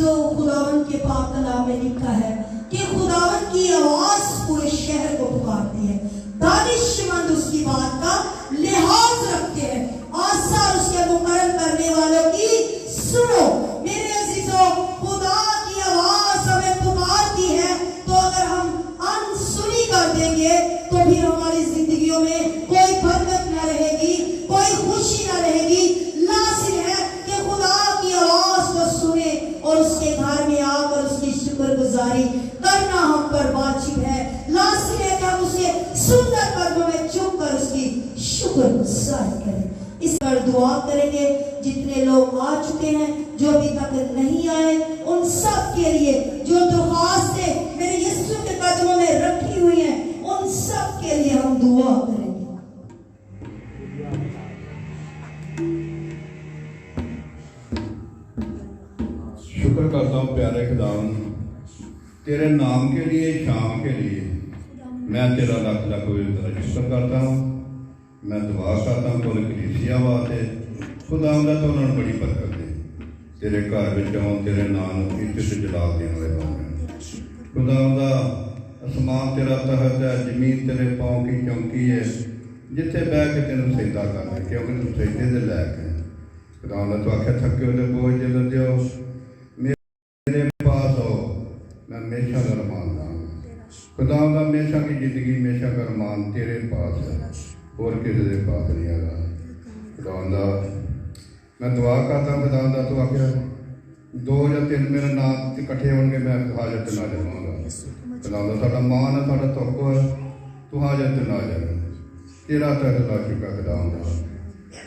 अजीजों, खुदावन के पाक कलाम में लिखा है कि खुदावन की आवाज पूरे शहर को पुकारती है, दानिशमंद उसकी बात का लिहाज रखते हैं, आसार उसके मुकर्रर करने वालों की सुनो। मेरे अजीजों, खुदा की आवाज हमें पुकारती है, तो अगर हम अनसुनी कर देंगे तो फिर हमारी जिंदगियों में कोई बरकत न रहेगी, कोई खुशी न रहेगी। लाजिम है कि खुदा की आवाज को सुने और उसके घर में आकर उसकी शुक्रगुजारी करना हम पर वाजिब है। लाजिम है कि हम उसे सुंदर कदमों में चुप कर उसकी शुक्रगुजारी करें। इस पर दुआ करेंगे। जितने लोग आ चुके हैं, जो अभी तक नहीं आए, उन सब के लिए जो दरख्वास्तें मेरे यीशु के कदमों में रखी हुई हैं, उन सब के लिए हम दुआ करेंगे। शुक्र करता हूँ प्यारे खुदावन, तेरे नाम के लिए, शाम के लिए मैं तेरा लख लख शुक्र करता हूँ। मैं दुआ करता हूँ कुल कलीसिया वास्ते, खुदावंदा तो उन्होंने बड़ी बरकत दे, तेरे घर में आउं, तेरे नाम इज्जत जलाल देने वाले बन। खुदावंदा आसमान तेरा तहत है, जमीन तेरे पाँव की चौकी है, जिथे बह के तेन सजदा करना, क्योंकि तू सजदे दे लायक है। खुदावंदा तू आखे थके हो बोझ जल दियो, मेरे पास हो, मैं हमेशा का रमान दूँ। खुदावंदा हमेशा की जिंदगी, हमेशा का रमान तेरे पास है, और किसी के पास नहीं आगा। खुदावंदा मैं दुआ करता हूँ, खुदावंदा तू आख्या 2 या 3 मेरे नाम इकट्ठे होंगे, मैं हाजत ना जावांगा। खुदावंदा साडा मान है, साडा तुक है, तू हाजत ना जाए, तेरा तहत ला चुका। खुदावंदा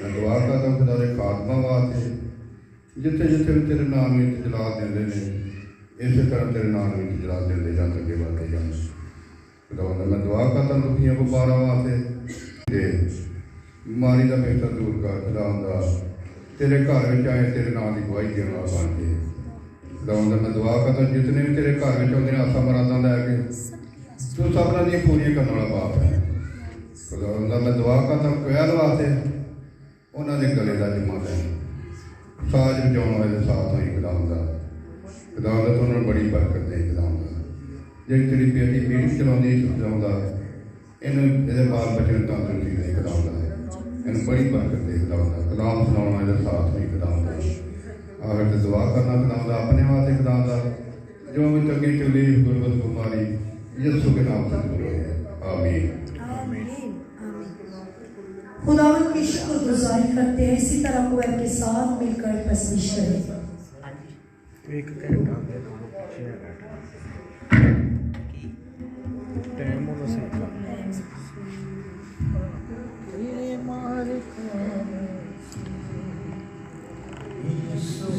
मैं दुआ करता हूँ खुदा के खात्मा वास्ते, जिथे जिथे भी तेरे नाम में जलाल देंदे ने, इस तरह तेरे नाम में जलाल देंदे जान, अगे बढ़ते जान। खुदावंदा मैं दुआ करता हूँ दुखियां बपारां वास्ते, बीमारी का बेहतर दूर कर। खुदावंदा तेरे घर में आए, तेरे नाम की गवाही देने वाला बन के। खुदावंदा मैं दुआ करता जितने भी तेरे घर में आते हैं आशा मुरादां लैके, तू सबना दी पूरियां करने वाला बाप है। खुदावंदा मैं दुआ करता कोयल वास्ते, उन्होंने गले का जिम्मा लै, साज बजाने वाले साथ होई। खुदावंदा खुदावंदा तो उन्होंने बड़ी बरकत दे। खुदावंदा जी तेरी बेटी मीटिंग चलाती, खुदावंदा इन्हें ये बाल बच्चे तंदुरुस्ती दे। खुदावंदा इन्हें बड़ी बरकत दे। खुदावंदा कलाम सुनाने वाले साथ नहीं। खुदावंदा आखिर ते दुआ करना खुदावंदा अपने वास्ते, खुदावंदा जो भी तंगी तकलीफ गुरबत बीमारी यीशु के नाम से दूर हो। आमीन। खुदावन की शुक्रगुजारी करते हैं। इसी तरह को के साथ मिलकर तस्वीर करें। एक घंटा टाइम होना चाहिए। Yes,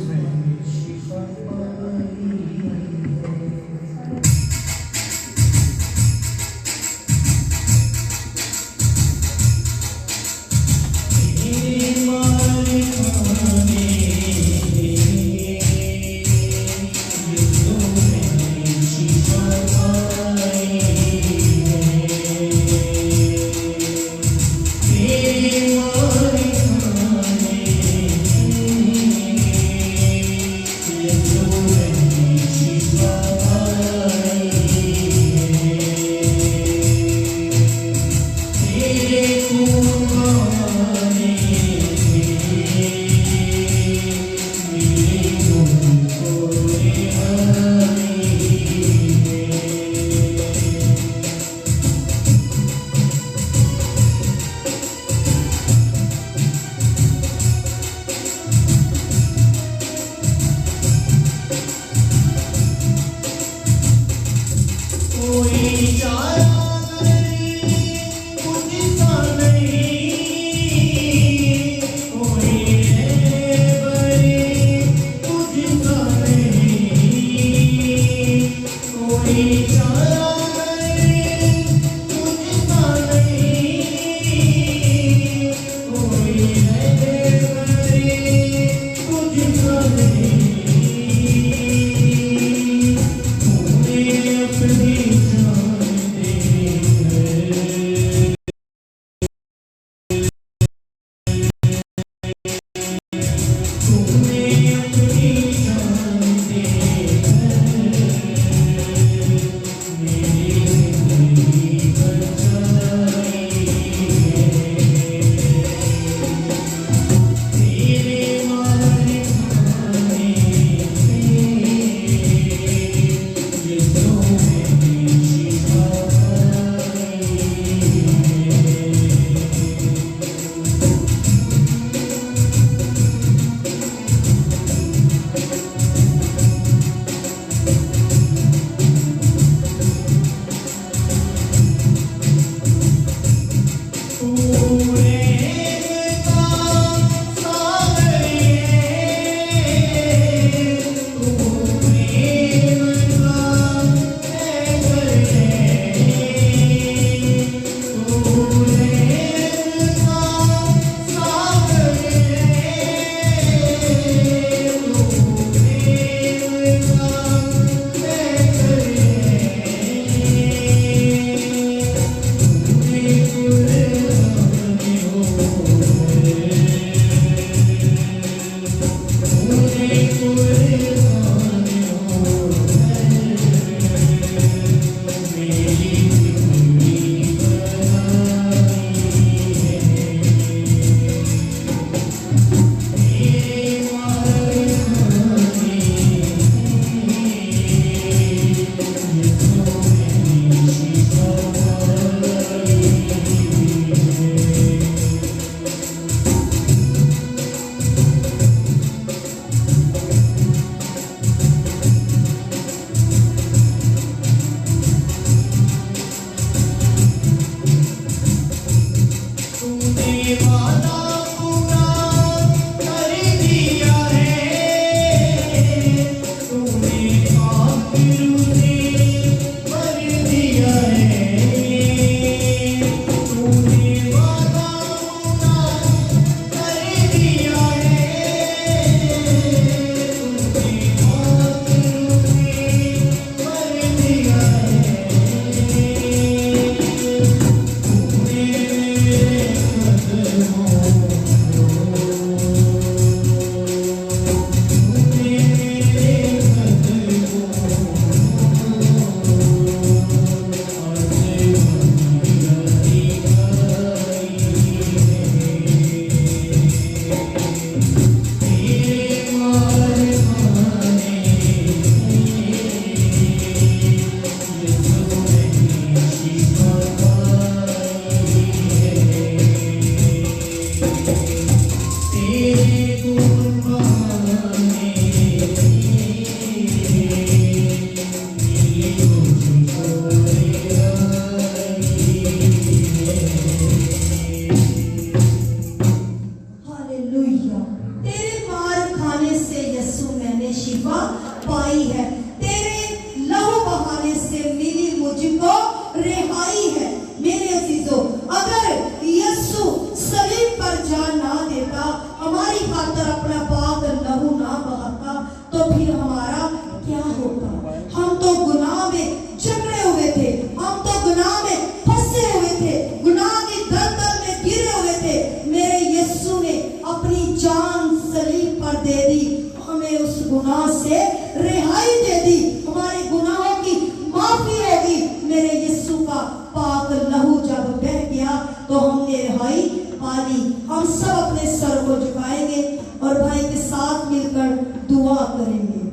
से यीशु मैंने शिफा पाई है, तेरे लहू बहाने से मिली मुझको रिहाई है। मेरे अजीजों, अगर यीशु सलीब पर जान ना देता, हमारी खातर अपना पाक लहू ना बहाता, तो फिर हमारा क्या होता? हम तो गुनाह में जकड़े हुए थे, हम तो गुनाह में फंसे हुए थे, गुनाह की दलदल में गिरे हुए थे। मेरे यीशु ने अपनी जान सलीब पर दे दी, हमें उस गुनाह से रिहाई दे दी, हमारे गुनाहों की माफी होगी। मेरे यीशु का पाक लहू जब बह गया तो हमने रिहाई पा ली। हम सब अपने सर को झुकाएंगे और भाई के साथ मिलकर दुआ करेंगे।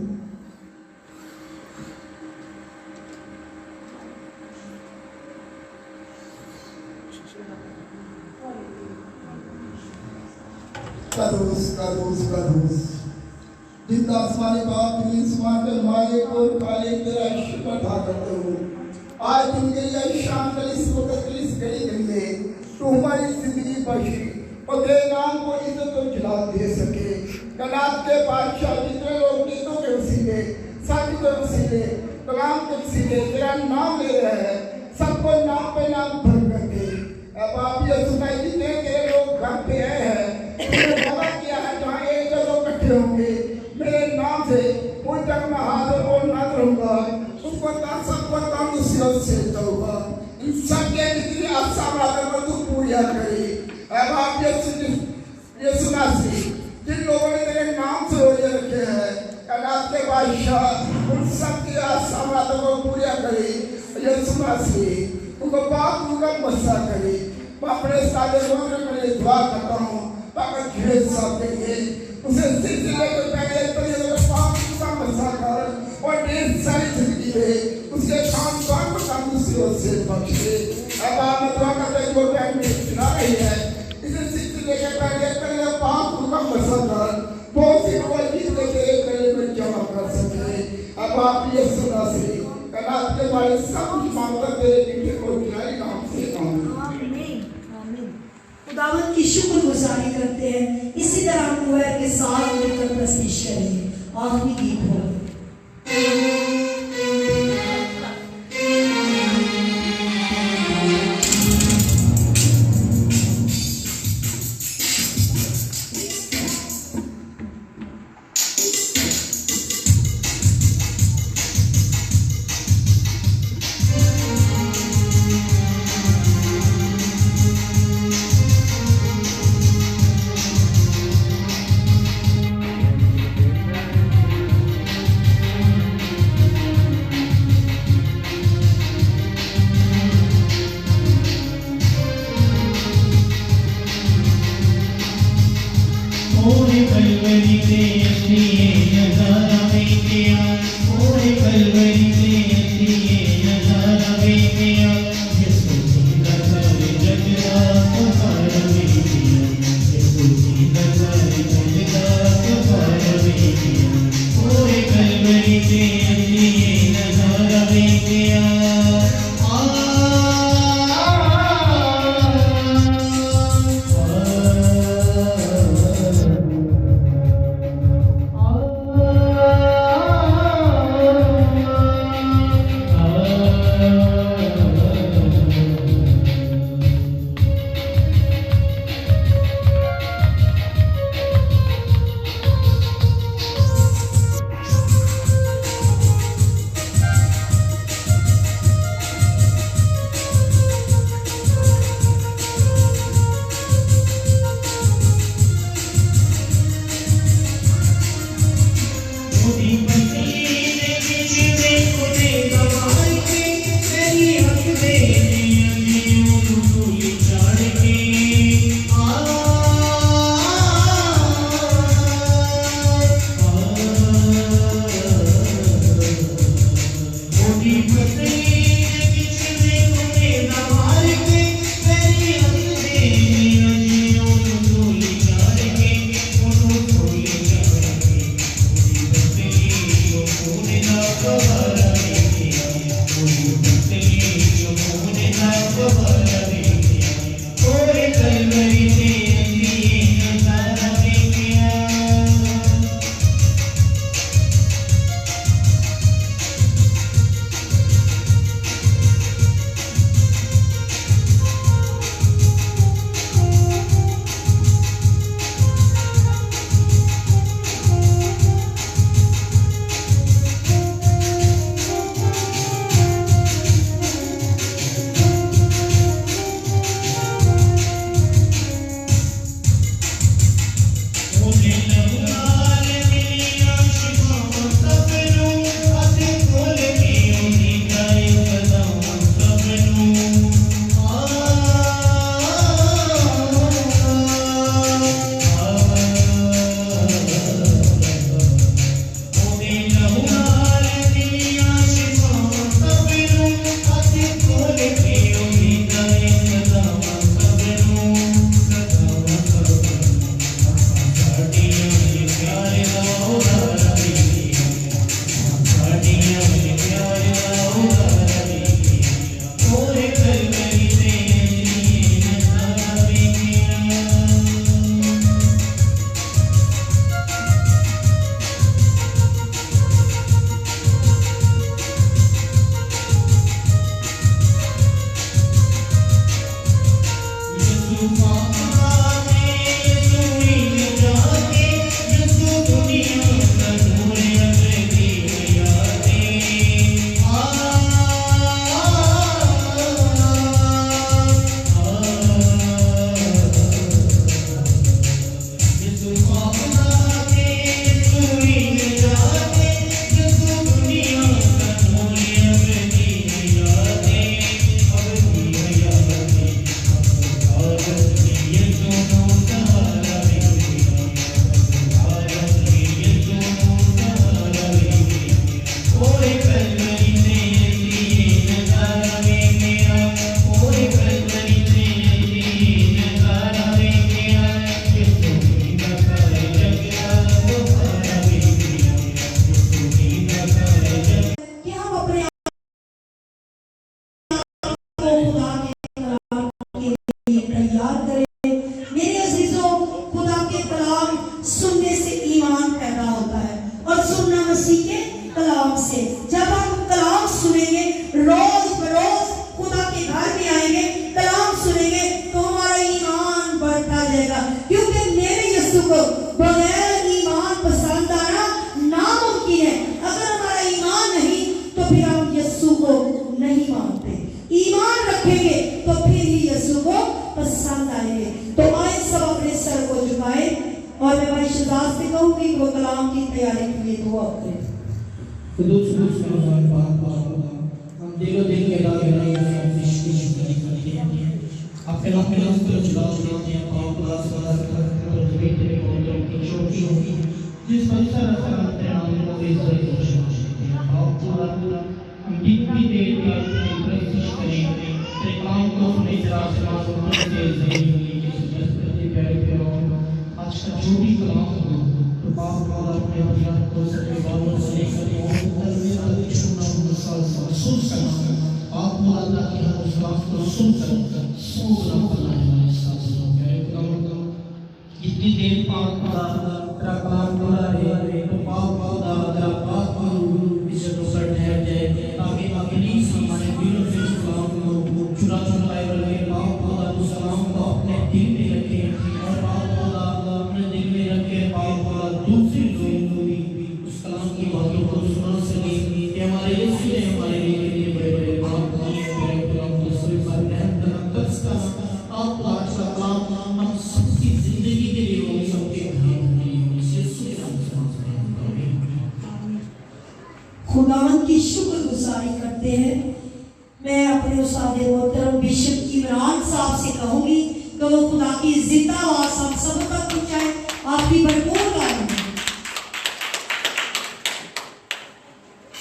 कदूस कदूस कदूस जिंदा आसमानी बाप दिली समाज के मालिक और खालिक तेरा शुक्र अदा करते हो। आज दिन के लिए शाम के इस वक्त के इस घड़ी के लिए तू हमारी जिंदगी बख्शी और तेरे नाम को इज्जत और जलाल दे सके। कलाम के बादशाह जितने लोग गीतों के वसीले, शादी के वसीले, कलाम के वसीले तेरा नाम ले रहे हैं, सबको नाम पे नाम भर कर दे। अब आप ये सुनाई जितने तेरे लोग घर पे आए हैं, वादा किया है जहाँ एक जगह इकट्ठे होंगे मेरे नाम से, उन जगह में हाजिर और नाज़िर होगा, उसको सबको तंदुरुस्ती से दूंगा। इन सब के जितनी आशा वादा तू पूरा करे। अब आप ये सुना सी जिन लोगों ने तेरे नाम से रोजे रखे हैं, कलाम के बादशाह उन सब की आशा वादा को पूरा करे। ये सुना सी उनको बाप उनका मसा करे। अपने सादे रोज में दुआ करता हूँ ताकि ढेर साथ देंगे उसे सिलसिले को पहले तो पाप का मसा कर और ढेर सारी जिंदगी में उसके खानदान को तंदुरुस्ती से बख्शे। अब आप दुआ करते हैं जो टाइम में चुना रही है इसे सिलसिले के पहले पाप का मसा कर बहुत सी वही तेरे गले में जमा कर सके। अब आप ये सुना से कलाम के बारे सब कुछ मांगता तेरे मीठे को गिराई नाम से खुदावंद की शुक्रगुजारी करते हैं। इसी तरह हम कुएं के साथ मिलकर प्रस्तुत करेंगे। आखिरी गीत हो मसीह के कलाम से। जब हम कलाम सुनेंगे, रोज बरोज खुदा के घर में आएंगे, कलाम सुनेंगे, तो हमारा ईमान बढ़ता जाएगा। क्योंकि मेरे यीशु को बगैर ईमान पसंद आना नामुमकिन है। अगर हमारा ईमान नहीं तो फिर हम यीशु को नहीं मानते। ईमान रखेंगे तो फिर ही यीशु को पसंद आएंगे। तो आए सब अपने सर को झुकाए और मैं भाई शहजाद से कहूंगी कि वो कलाम की तैयारी के लिए दुआ करें। खुदूस में हमारे हम दिलो दिल के दागे नहीं करते हैं, अपने नाम को चलाते हैं, पाप क्लास और तेरे को की छोटी होगी जिस परिसर रखते हैं हम लोग इज्जत करते हैं। और पूरा हम जितनी देर तक कोशिश करें तेरे काम को सुने तेरा आशीर्वाद होने से नहीं होगी कि प्यारे आज का जो भी कलाम हो तो बाप वाला अपने अभियान को सके बालों से लेकर और मेरा छूना सुन सकता आप वाला कि हम उस बात को सुन सकते सोना करना है साथ प्यारे कलाम इतनी देर पाक का तेरा कलाम बोला है तो बाप वाला तेरा बाप इसे तो सर ठहर जाए ताकि अगली हमारे दिलों से इस कलाम को चुरा चुराए रखे। बाप वाला तो सलाम को अपने दिल में रखे और बाप वाला अपने दिल में रखे। बाप वाला दूसरे लोग भी उस कलाम की बातों को सुन सके कि हमारे यीशु ने हमारे लिए बड़े बड़े काम किए हैं। मेरे कलाम को सिर्फ रहमत का आप आज का कलाम हम सबकी जिंदगी के लिए हो सबके यीशु के नाम से खुदावंद की शुक्रगुजारी करते हैं। मैं अपने उस्ताद मोहतरम बिशप इमरान साहब से कहूंगी कि वो खुदा की जिंदा आवाज हम सब तक पहुंचाए। आपकी भरपूर तारीफ।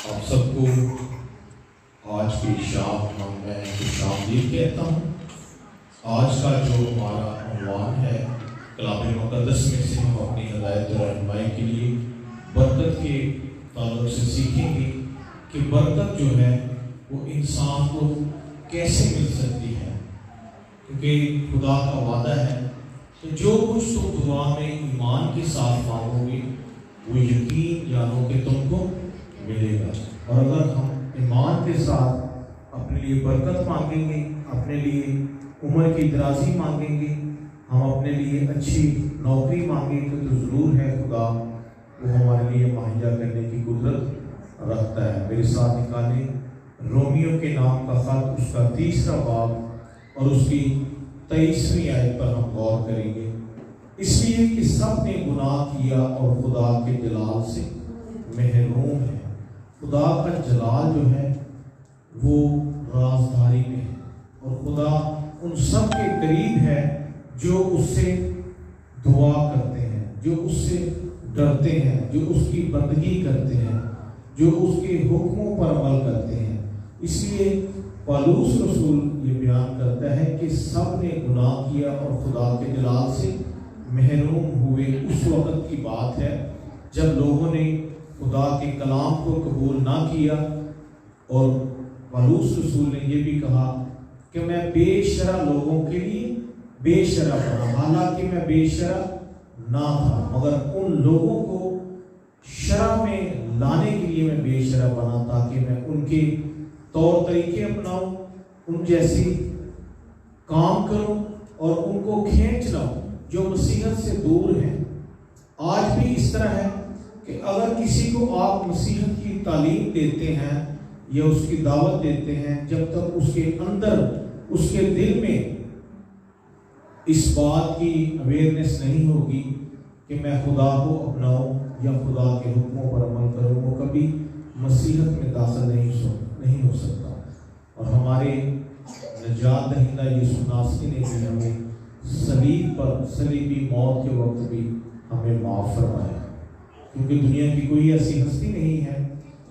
आप सबको आज की शाम मैं खुशामदीद कहता हूँ। आज का जो हमारा उन्वान है कलाम मुक़द्दस में से हम अपनी हिदायत और रहनुमाई के लिए बरकत के ताल्लुक से सीखेंगे कि बरकत जो है वो इंसान को कैसे मिल सकती है, क्योंकि खुदा का वादा है कि जो कुछ तुम दुआ में ईमान के साथ मांगोगे वो यकीन जानो कि तुमको मिलेगा। और अगर हम ईमान के साथ अपने लिए बरकत मांगेंगे, अपने लिए उम्र की दराजी मांगेंगे, हम अपने लिए अच्छी नौकरी मांगेंगे तो ज़रूर है खुदा वो हमारे लिए मुहैया करने की कुदरत रखता है। मेरे साथ निकाले रोमियो के नाम का खत उसका 3रा बाब और उसकी 23वीं आयत पर हम गौर करेंगे। इसलिए कि सब ने गुनाह किया और खुदा के जलाल से महरूम है। खुदा का जलाल जो है वो राजधारी में है और खुदा उन सब के करीब है जो उससे दुआ करते हैं, जो उससे डरते हैं, जो उसकी बंदगी करते हैं, जो उसके हुक्मों पर अमल करते हैं। इसलिए पौलुस रसूल ये बयान करता है कि सब ने गुनाह किया और खुदा के जलाल से महरूम हुए। उस वक़्त की बात है जब लोगों ने खुदा के कलाम को कबूल ना किया और पौलुस रसूल ने ये भी कहा कि मैं बेशरा लोगों के लिए बेशरा बना, हालांकि मैं बेशरा ना था, मगर उन लोगों को शरा में लाने के लिए मैं बेशरा बना ताकि मैं उनके तौर तरीके अपनाऊं, उन जैसी काम करूं और उनको खींच लाऊं जो मसीहत से दूर हैं। आज भी इस तरह है कि अगर किसी को आप मसीहत की तालीम देते हैं या उसकी दावत देते हैं, जब तक उसके अंदर उसके दिल में इस बात की अवेयरनेस नहीं होगी कि मैं खुदा को अपनाऊं या खुदा के हुक्मों पर अमल करूं, वो कभी मसीहत में दाखिल नहीं हो सकता। और हमारे नजात दहिंदा यीशु नासरी ने भी हमें सलीब पर सलीबी मौत के वक्त भी हमें माफ़ फरमाया, क्योंकि दुनिया की कोई ऐसी हस्ती नहीं है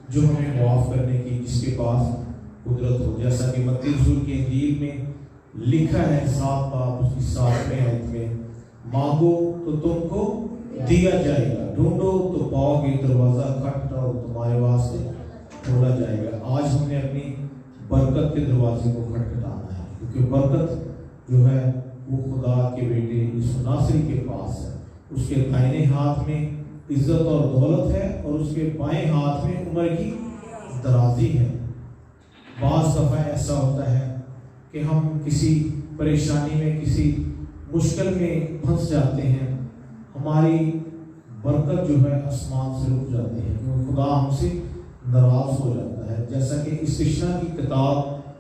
जो हमें माफ़ करने की, जिसके पास कुदरत हो। जैसा कि मत्ती रसूल की इंजील में लिखा है 7 बाब उसकी 7वें आयत में, मांगो तो तुमको दिया जाएगा, ढूंढो तो पाओगे, दरवाजा खटखटाओ तुम्हारे वास्ते खोला जाएगा। आज हमने अपनी बरकत के दरवाजे को खटखटाना है, क्योंकि बरकत जो है वो खुदा के बेटे यीशु नासरी के पास है। उसके दाहिने हाथ में इज्जत और दौलत है और उसके बाएं हाथ में उम्र की दराजी है। बाज़ दफ़ा ऐसा होता है कि हम किसी परेशानी में, किसी मुश्किल में फंस जाते हैं, हमारी बरकत जो है आसमान से रुक जाती है क्योंकि खुदा हमसे नाराज हो जाता है। जैसा कि इस्तिश्ना की किताब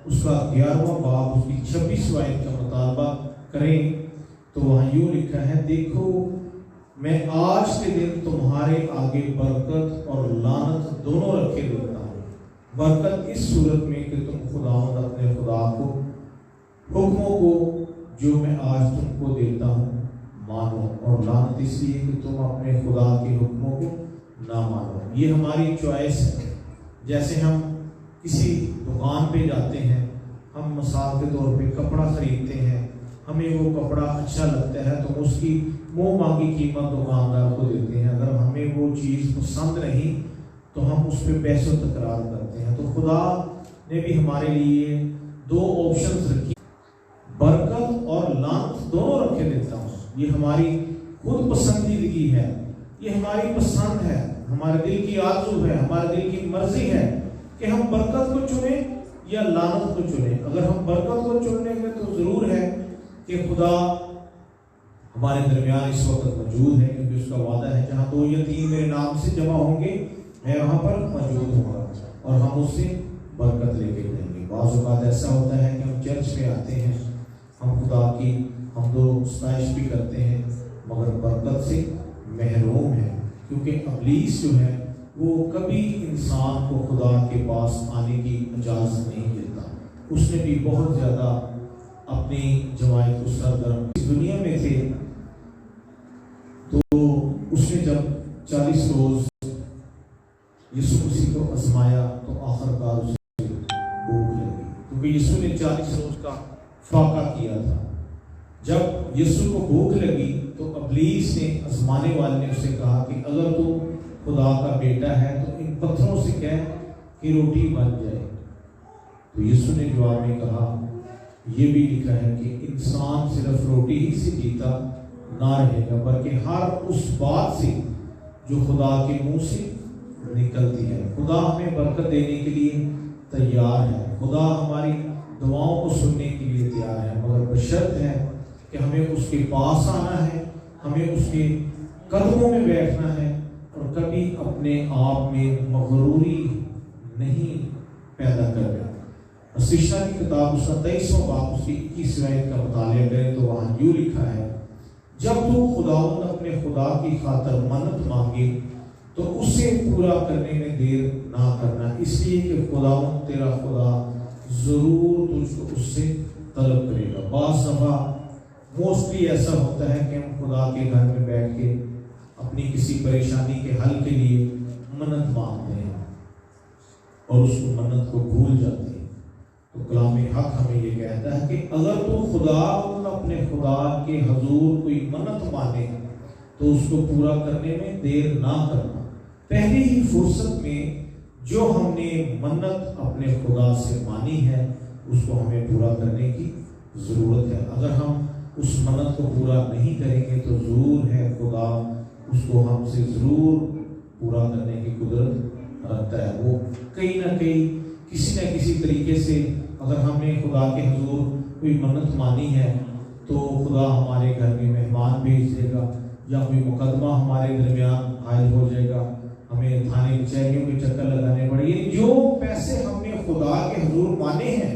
उसका 11वां बाब उसकी 26वां आयत का मुतालबा करें तो वहाँ यूँ लिखा है, देखो मैं आज के दिन तुम्हारे आगे बरकत और लानत दोनों रखे देता हूँ। बरकत इस सूरत में कि तुम खुदावंद अपने खुदा को हुक्मों को जो मैं आज तुमको देता हूँ मानो, और लानत इसलिए कि तुम अपने खुदा के हुक्मों को ना मानो। ये हमारी चॉइस है। जैसे हम किसी दुकान पे जाते हैं, हम मिसाल के तौर पे कपड़ा खरीदते हैं, हमें वो कपड़ा अच्छा लगता है तो उसकी मुँह मांगी कीमत दुकानदार को देते हैं। अगर हमें वो चीज़ पसंद नहीं तो हम उस पर पैसों तकरार करते हैं। तो खुदा ने भी हमारे लिए दो ऑप्शंस रखी, बरकत और लानत दोनों रखे देता हूँ। ये हमारी खुद पसंदीदगी है, ये हमारी पसंद है, हमारे दिल की आरज़ू है, हमारे दिल की मर्जी है कि हम बरकत को चुने या लानत को चुने। अगर हम बरकत को चुनने में तो ज़रूर है कि खुदा हमारे दरमियान इस वक्त मौजूद है, क्योंकि उसका वादा है जहाँ 2 या 3 मेरे नाम से जमा होंगे मैं वहाँ पर मौजूद होगा और हम उससे बरकत लेके जाएंगे। बाज़ औक़ात ऐसा होता है कि हम चर्च में आते हैं, हम खुदा की हमदो सताइश भी करते हैं, मगर बरकत से महरूम है क्योंकि इब्लीस जो है वो कभी इंसान को खुदा के पास आने की इजाज़त नहीं देता। उसने भी बहुत ज़्यादा अपनी जमायत को सरगर्म इस दुनिया में थे तो उसने जब 40 रोज़ यीशु मसीह को आजमाया तो आखिरकार उसे भूख लगी, क्योंकि यीशु ने 40 रोज़ का फाका किया था। जब यीशु को भूख लगी तो इब्लीस ने, आजमाने वाले ने उसे कहा कि अगर तू खुदा का बेटा है तो इन पत्थरों से कह कि रोटी बन जाए। तो यीशु ने जवाब में कहा, ये भी लिखा है कि इंसान सिर्फ रोटी ही से जीता ना रहेगा बल्कि हर उस बात से जो खुदा के मुंह से निकलती है। खुदा हमें बरकत देने के लिए तैयार है, खुदा हमारी दुआओं को सुनने के लिए तैयार है, मगर बशर्त है कि हमें उसके पास आना है, हमें उसके कदमों में बैठना है और कभी अपने आप में मगरूरी नहीं पैदा करना। इस्तिश्ना की किताब उसका 23वां बाब उसकी 21वां आयत का मुतालिया करें तो वहाँ यूँ लिखा है, जब तू खुदावंद अपने खुदा की खातर मन्नत मांगे तो उसे पूरा करने में देर ना करना, इसलिए कि खुदावंद तेरा खुदा ज़रूर तुझको उससे तलब करेगा। बाज़ दफ़ा मोस्टली ऐसा होता है कि हम खुदा के घर में बैठ के अपनी किसी परेशानी के हल के लिए मन्नत मांगते हैं और उस मन्नत को भूल जाते हैं। तो कलाम हक हमें ये कहता है कि अगर तो खुदा अपने खुदा के हजूर कोई मन्नत माने तो उसको पूरा करने में देर ना करना। पहली ही फुर्सत में जो हमने मन्नत अपने खुदा से मानी है उसको हमें पूरा करने की ज़रूरत है। अगर हम उस मन्नत को पूरा नहीं करेंगे तो ज़रूर है खुदा उसको हमसे ज़रूर पूरा करने की कुदरत रखता है। वो कहीं ना कहीं किसी न किसी तरीके से अगर हमने खुदा के हुजूर कोई मन्नत मानी है तो खुदा हमारे घर में मेहमान भेज देगा या कोई मुकदमा हमारे दरमियान हायल हो जाएगा, हमें थाने कचहरियों के चक्कर लगाने पड़ेंगे। जो पैसे हमने खुदा के हुजूर माने हैं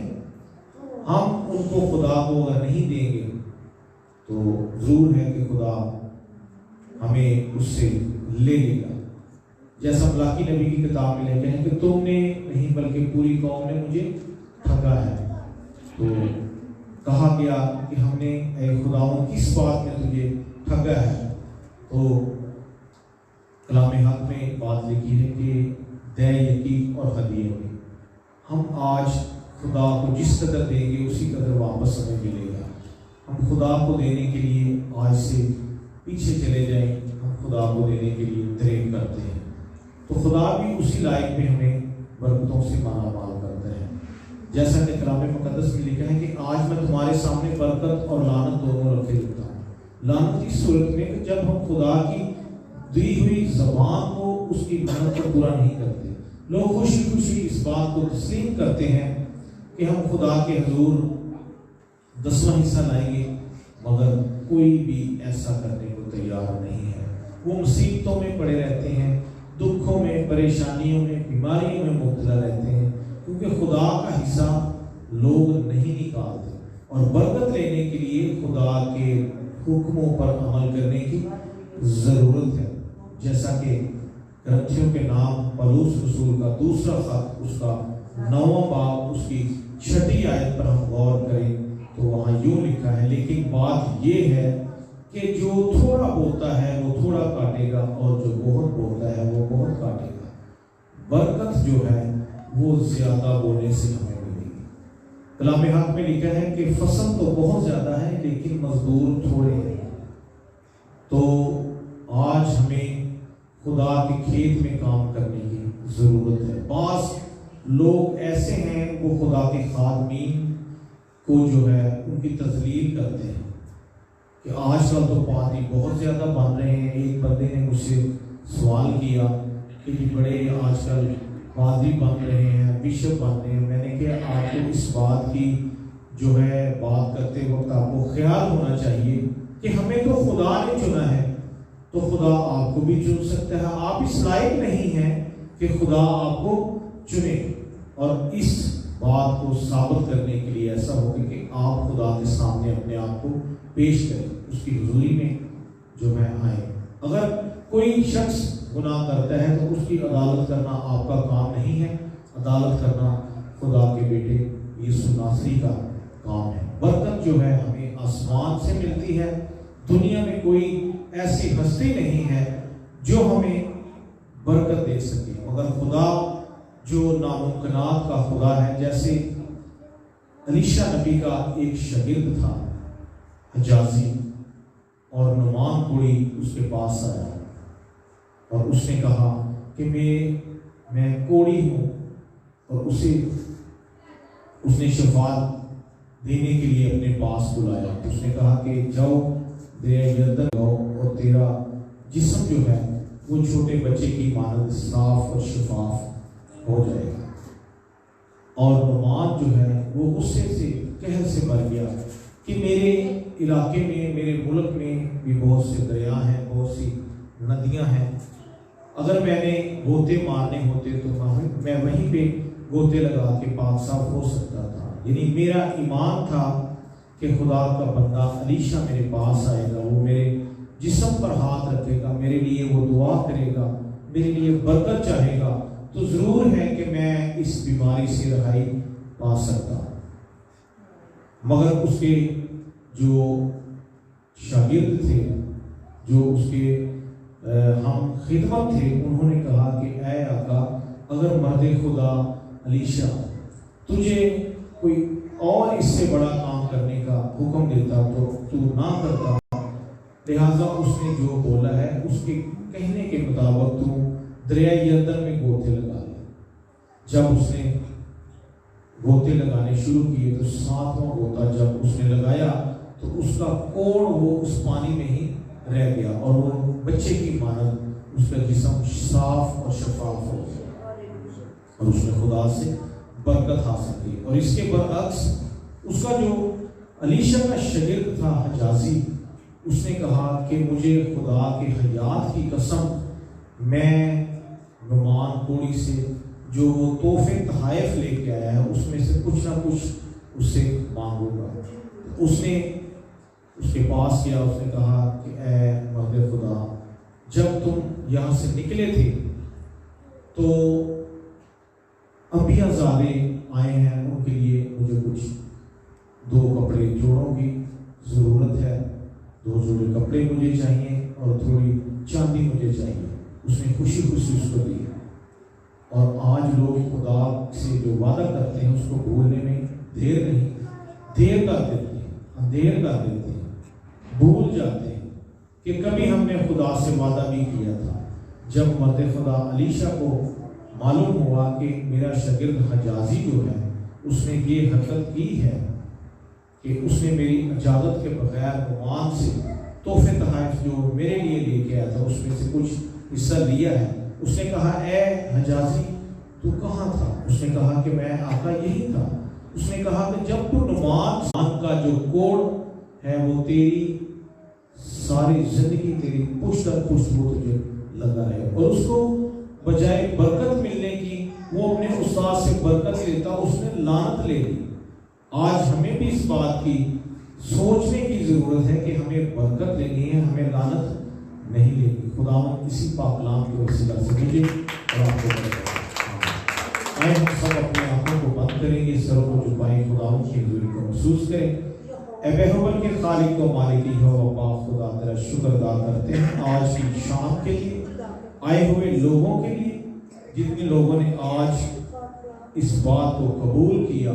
हम उनको खुदा को अगर नहीं देंगे तो जरूर है कि खुदा हमें उससे ले लेगा। जैसा मलाकी नबी की किताब में लिखा है कि तुमने नहीं बल्कि पूरी कौम ने मुझे ठगा है। तो कहा गया कि हमने खुदाओं किस बात में तुझे ठगा है। तो कलाम हक में बात लिखी है कि दे यकीन और हदिये में हम आज खुदा को जिस कदर देंगे उसी कदर वापस हमें मिलेगा। हम खुदा को देने के लिए आज से पीछे चले जाएं, हम खुदा को देने के लिए तरीक़ करते हैं तो खुदा भी उसी लायक में हमें बरकतों से माला माल करता है। जैसा कि कलाम मुकद्दस में लिखा है कि आज मैं तुम्हारे सामने बरकत और लानत दोनों रखे देता हूँ। लानत इस सूरत में कि जब हम खुदा की दी हुई ज़बान को, उसकी मेहनत को पूरा नहीं करते। लोग खुशी खुशी इस बात को तस्लीम करते हैं कि हम खुदा के हजूर 10वां हिस्सा लाएंगे, मगर कोई भी ऐसा करने को तैयार नहीं है। वो मुसीबतों में पड़े रहते हैं, दुखों में, परेशानियों में, बीमारियों में मुब्तला रहते हैं, क्योंकि खुदा का हिस्सा लोग नहीं निकालते। और बरकत लेने के लिए खुदा के हुक्मों पर अमल करने की ज़रूरत है। जैसा कि ग्रंथियों के नाम पौलुस रसूल का दूसरा खत, उसका 9वां बाब, उसकी 6ठी आयत पर हम गौर करें तो वहाँ यूँ लिखा है, लेकिन बात ये है कि जो थोड़ा बोता है वो थोड़ा काटेगा, और जो बहुत बोता है वो बहुत काटेगा। बरकत जो है वो ज़्यादा बोने से हमें मिलेगी। कलाम हक में लिखा है कि फसल तो बहुत ज़्यादा है लेकिन मजदूर थोड़े हैं। तो आज हमें खुदा के खेत में काम करने की ज़रूरत है। बाज़ लोग ऐसे हैं वो खुदा के खादमीन को जो है उनकी तजलील करते हैं कि आजकल तो पादरी बहुत ज़्यादा बन रहे हैं। एक बंदे ने मुझसे सवाल किया कि जी बड़े आजकल पादरी बन रहे हैं, बिशप बन रहे हैं। मैंने कहा आपको इस बात की जो है बात करते वक्त आपको ख्याल होना चाहिए कि हमें तो खुदा ने चुना है, तो खुदा आपको भी चुन सकता है। आप इस लायक नहीं हैं कि खुदा आपको चुने। और इस बात को साबित करने के लिए ऐसा हो कि आप खुदा के सामने अपने आप को पेश करें, उसकी हुजूरी में जो है आए। अगर कोई शख्स गुनाह करता है तो उसकी अदालत करना आपका काम नहीं है, अदालत करना खुदा के बेटे यीशु नासरी का काम है। बरकत जो है हमें आसमान से मिलती है। दुनिया में कोई ऐसी हस्ती नहीं है जो हमें बरकत दे सके, मगर खुदा जो नामुमकिनात का खुदा है। जैसे अलीशा नबी का एक शागिर्द था हजाजी, और नुमान कुड़ी उसके पास आया और उसने कहा कि मैं कोड़ी हूँ, और उसने शफात देने के लिए अपने पास बुलाया। उसने कहा कि जाओ दरिया यरदन जाओ और तेरा जिस्म जो है वो छोटे बच्चे की मानद साफ और शफाफ हो जाएगा। और नुमान जो है वो गुस्से से, कहर से मर गया कि मेरे इलाके में, मेरे मुल्क में भी बहुत से दरिया हैं, बहुत सी नदियां हैं। अगर मैंने गोते मारने होते तो मैं वहीं पे गोते लगा के पाक साफ हो सकता था। यानी मेरा ईमान था कि खुदा का बंदा अलीशा मेरे पास आएगा, वो मेरे जिस्म पर हाथ रखेगा, मेरे लिए वो दुआ करेगा, मेरे लिए बरकत चाहेगा, तो ज़रूर है कि मैं इस बीमारी से रहाई पा सकता। मगर उसके जो शागिर्द थे, जो उसके हम खिदमत थे, उन्होंने कहा कि ऐ आका, अगर मर्द खुदा अलीशा तुझे कोई और इससे बड़ा काम करने का हुक्म देता तो तू ना करता। लिहाजा उसने जो बोला है उसके कहने के मुताबिक तू दरिया यरदन में गोते लगा ले। जब उसने गोते लगाने शुरू किए तो 7वां गोता जब उसने लगाया तो उसका कोण वो उस पानी में ही रह गया, और वो बच्चे की मानद उसका जिस्म साफ और शफाफ हो गया, और उसने खुदा से बरकत हासिल की। और इसके बरअक्स उसका जो अलीशा का शागिर्द था हजाजी, उसने कहा कि मुझे खुदा के हयात की कसम, मैं नुमान कोड़ी से जो वो तोहफे तहाइफ लेके आया है उसमें से कुछ ना कुछ उससे मांगूंगा। उसने उसके पास किया, उसने कहा कि ऐ मर्द खुदा, जब तुम यहाँ से निकले थे तो अंबियाज़ादे आए हैं, उनके लिए मुझे कुछ 2 कपड़े जोड़ों की ज़रूरत है, 2 जोड़े कपड़े मुझे चाहिए और थोड़ी चांदी मुझे चाहिए। उसने खुशी खुशी उसको दी। और आज लोग खुदा से जो वादा करते हैं उसको भूलने में देर कर देते हैं, अंधेर कर देते हैं, भूल जाते हैं कि कभी हमने खुदा से वादा भी किया था। जब मर्द खुदा अलीशा को मालूम हुआ कि मेरा शागिर्द हजाजी जो है उसने ये हरकत की है कि उसने मेरी इजाज़त के बगैर नुमान से तोहफे तहफ़ जो मेरे लिए लेके आया था उसमें से कुछ हिस्सा लिया है। उसने कहा, ए हजाजी तू कहाँ था? उसने कहा कि मैं आका यही था। उसने कहा कि जब तू नमाज का जो कोड है वो तेरी सारी जिंदगी तेरी पुष्ट दर पुष्ट वो तुझे लगा रहे, और उसको बजाय बरकत मिलने की वो अपने उस्ताद से बरकत लेता, उसने लानत ले ली। आज हमें भी इस बात की सोचने की जरूरत है कि हमें बरकत लेनी है, हमें लानत नहीं लेनी। खुदा इसी पाकलाम के वसीला से मुझे और आपको बरकत। आए हम सब अपने आंखों को बंद करेंगे, सरों को झुकाएं, खुदा की हजूरी को महसूस करें। बेहबल के खालिक को मालिक हो पाक खुदा तेरा शुक्र अदा करते हैं आज की शाम के लिए, आए हुए लोगों के लिए, जितने लोगों ने आज इस बात को कबूल किया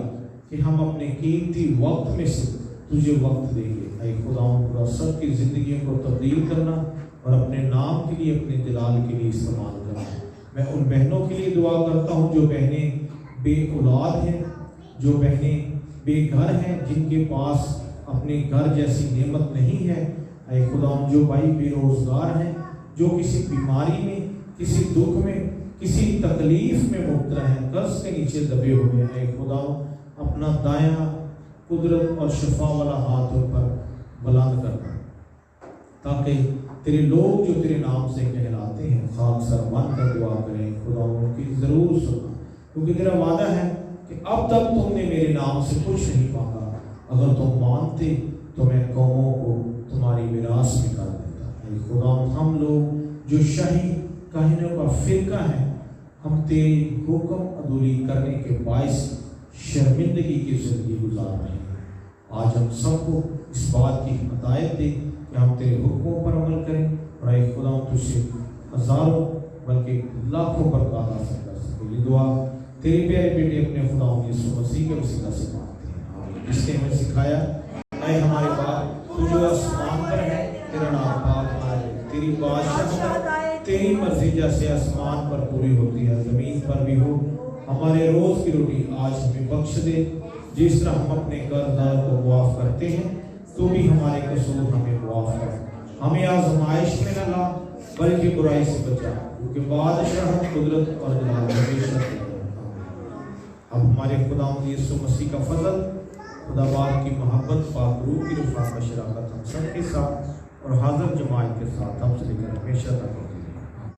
कि हम अपने कीमती वक्त में से तुझे वक्त देंगे। ऐ खुदा पूरा सबकी जिंदगियों को तब्दील करना और अपने नाम के लिए, अपने जलाल के लिए इस्तेमाल करना। मैं उन बहनों के लिए दुआ करता हूँ जो बहनें बे औलाद हैं, जो बहनें बेघर हैं, जिनके पास अपने घर जैसी नेमत नहीं है। ऐ खुदा जो भाई बेरोजगार हैं, जो किसी बीमारी में, किसी दुख में, किसी तकलीफ में मुब्तला हैं, कर्ज के नीचे दबे हुए हैं, ऐ खुदा अपना दायां कुदरत और शफा वाला हाथ उन पर बुलंद करना, ताकि तेरे लोग जो तेरे नाम से कहलाते हैं खाक सर मन कर दुआ करें। खुदा उनकी ज़रूर सुनना, क्योंकि तेरा वादा है कि अब तक तुमने मेरे नाम से कुछ नहीं मांगा, अगर तुम मानते तो मैं कौमों को तुम्हारी विरासत में कर देता। खुदा हम लोग जो शाही काहिनों का फिरका है, हम तेरी हुक्म अदूरी करने के बायस शर्मिंदगी की जिंदगी गुजार रहे हैं। आज हम सबको इस बात की हिदायत दे कि हम तेरे हुक्मों पर अमल करें, और ऐ खुदा तुझसे हजारों बल्कि लाखों बरकत हासिल कर सके। ये दुआ तेरे प्यारे बेटे अपने खुदा यीशु मसीह के वसीला से मांगते हैं, आमीन। जिसने हमें सिखाया, ऐ हमारे बाप तू जो आसमान पर है, तेरा नाम पाक आए, तेरी बादशाह, तेरी मर्जी जैसे आसमान पर पूरी होती है जमीन पर भी हो। हमारे रोज की रोटी आज हमें बख्श दे, जिस तरह हम अपने कर्जदार को मुआफ करते हैं, तो भी हमारे कसूर हमें मुआफ कर। हमें आजमाइश में न ला, बल्कि बुराई से बचा, क्योंकि बादशाह, कुदरत और जलाल हमेशा तेरे हैं। अब हमारे खुदा यीशु मसीह का फजल, खुदा बाप की मोहब्बत, पाक रूह की रफ़ाक़त, शराकत हम सबके साथ और हाज़िर जमात के साथ हम से लेकर हमेशा तक